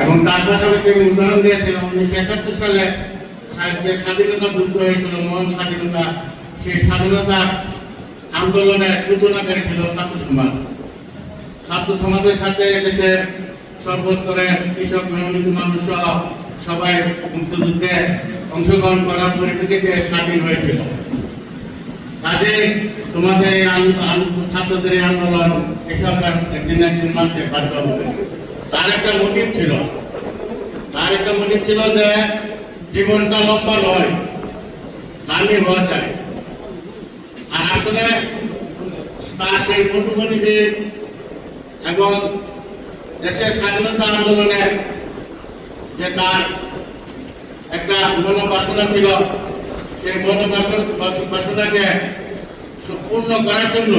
এবং তার পাশাপাশি আমি উদাহরণ দিয়েছিলাম 1971 সালে যে স্বাধীনতা যুদ্ধ হয়েছিল, মহান স্বাধীনতা, সেই স্বাধীনতা আন্দোলনের সূচনাকারী ছিল ছাত্র সমাজ। ছাত্র সমাজের সাথে দেশের সর্বস্তরের কৃষক, মেহনতি মানুষ সহ সবাই মুক্তিযুদ্ধে অংশগ্রহণ করার পরিপ্রেক্ষিতে স্বাধীন হয়েছিল। কাজে তোমাদের ছাত্রদের এই আন্দোলন এসব একদিন একদিন মানতে বাধ্য হবে। তার একটা মোটিভ ছিল যে জীবনটা লম্বা নয়, দামি হওয়া চাই। আর আসলে তার সেই মোটুমণিজি এবং দেশের স্বাধীনতা আন্দোলনে যে তার একটা মনোবাসনা ছিল, সেই মনোবাসনাকে পূর্ণ করার জন্য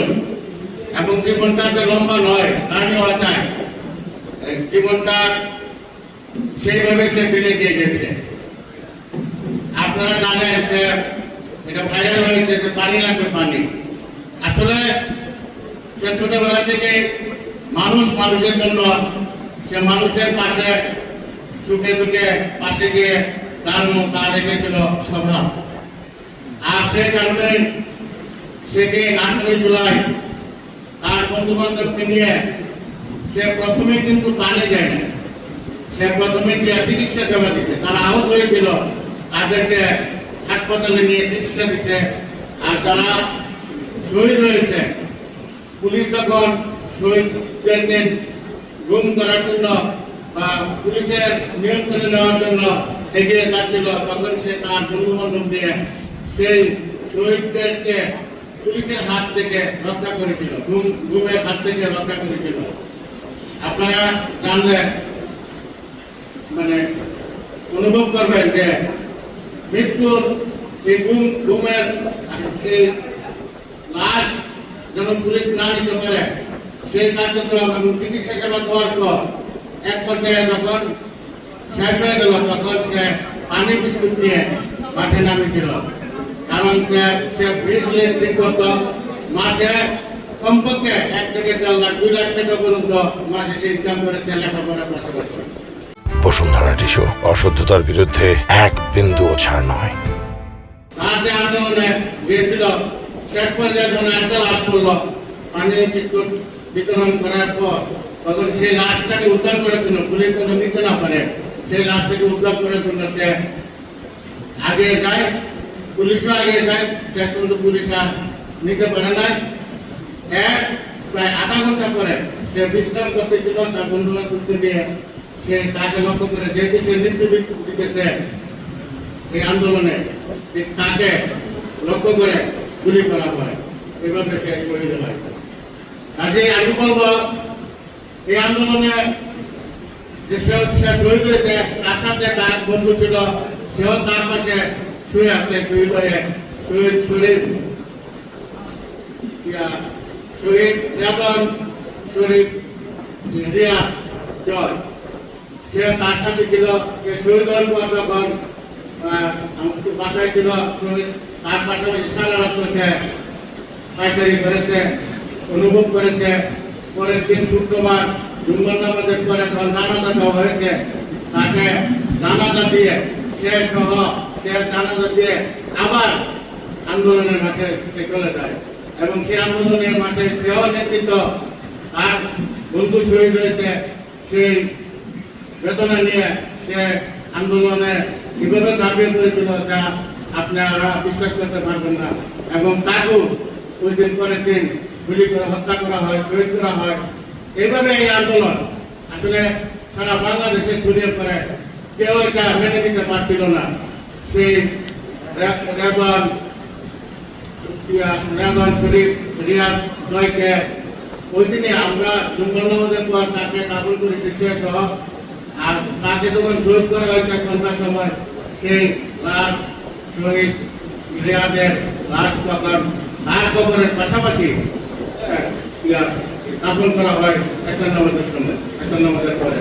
এবং জীবনটা যে লম্বা নয়, দামি হওয়া চাই, জীবনটা সেইভাবে সে ফেলে দিয়ে গেছে। আপনারা জানেন সে এটা ভাইরাল হয়েছে যে পানি লাগবে পানি। আসলে সে ছোটবেলা থেকে মানুষের জন্য, সে মানুষের পাশে সুখে দুঃখে পাশে গিয়ে তার রেখেছিল স্বভাব। আর সেই কারণে সেদিন 18 জুলাই তার বন্ধু বান্ধবকে নিয়ে সে প্রথমে কিন্তু পানি দেয়, সে প্রথমে চিকিৎসা সেবা দিচ্ছে। তারা আহত হয়েছিল, তাদেরকে হাসপাতালে নিয়ে চিকিৎসা দিচ্ছে। আর যারা শহীদ হয়েছে, পুলিশ যখন শহীদদেরকে গুম করার জন্য বা পুলিশের নিয়ন্ত্রণে নেওয়ার জন্য এগিয়ে যাচ্ছিল, তখন সে তার বন্ধু বান্ধব নিয়ে সেই শহীদদেরকে পুলিশের হাত থেকে রক্ষা করেছিল, গুমের হাত থেকে রক্ষা করেছিল। আপনারা জানলেন, মানে অনুভব করবেন যে মৃত্যুর এই গুমের এই লাশ যেন পুলিশ না নিতে পারে, সেই কার্যক্রম এবং চিকিৎসা সেবা দেওয়ার পর এক পর্যায়ে যখন শেষ হয়ে গেল, তখন সে পানি বিস্কুট নিয়ে মাঠে নামিয়েছিল। কারণ সে ব্রিজ ঠিক করতো, মাসে কমপক্ষে 1 থেকে 1.5 লাখ 2 লাখ টাকা পর্যন্ত মাসে সে ইনকাম করেছে লেখাপড়ার পাশাপাশি। বসুন্ধরা টিস্যু অশুদ্ধতার বিরুদ্ধে এক বিন্দুও ছাড় নয়। তার যে আন্দোলনে গিয়েছিল, শেষ পর্যায়ে যখন একটা লাশ করলো, পানি বিস্কুট বিতরণ করার পর, তখন সেই লাশটাকে উদ্ধার করার জন্য, পুলিশ যেন নিতে না পারে, সেই লাশটাকে উদ্ধার করার জন্য সে আগে যায়, পুলিশও আগে যায়। শেষ পর্যন্ত পুলিশ আর নিতে পারে না। প্রায় আধা ঘন্টা পরে সে বিশ্রাম করতেছিল, তার বন্ধু বান্ধবকে নিয়ে সে তাকে লক্ষ্য করে যেহেতু সে মৃত্যু দিতেছে এই আন্দোলনে, তাকে লক্ষ্য করে গুলি করা হয়, এভাবে সে শহীদ হয়। কাজে আমি বলবো, এই আন্দোলনে যে সে শহীদ হয়েছে, তার সাথে তার বন্ধু ছিল, সেও তার পাশে শুয়ে আছে, শহীদ হয়ে শহীদ রেতন শরীফ রিয়া জয়, সে তার সাথে ছিল। শহীদ হওয়ার পর যখন বাসায় ছিল, তার পাশাপাশি সারা রাত্র সে পাইকারি করেছে, অনুভব করেছে। পরের দিন শুক্রবার জুম্মার নামাজের পরে জানাজা দেওয়া হয়েছে, তাকে জানাজা দিয়ে সে জানাজা দিয়ে আবার আন্দোলনের মাঠে সে চলে যায়। এবং সেই আন্দোলনের মাঠে সেও নেতৃত্ব, তার বন্ধু শহীদ হয়েছে, সেই বেদনা নিয়ে সে আন্দোলনে কিভাবে ঝাঁপিয়ে পড়েছিল যা আপনারা বিশ্বাস করতে পারবেন না। এবং তাকেও ওই দিন পরের দিন গুলি করে হত্যা করা হয়, শহীদ করা হয়। এইভাবে এই আন্দোলন আসলে সারা বাংলাদেশে ছড়িয়ে পড়ে, কেউ এটা মেনে নিতে পারছিল না। সেই রেতন শরীফ রিয়াদ জয়কে ওই দিনে আমরা জুম্মার নামাজের পর তাকে দাফন করেছি সহ। আর তাকে যখন শহীদ করা হয়েছে সন্ধ্যার সময়, সেই লাশ শহীদ রিয়াদের লাশ তখন তার কবরের পাশাপাশি দাফন করা হয় এশার নামাজের সময়, এশার নামাজের পরে।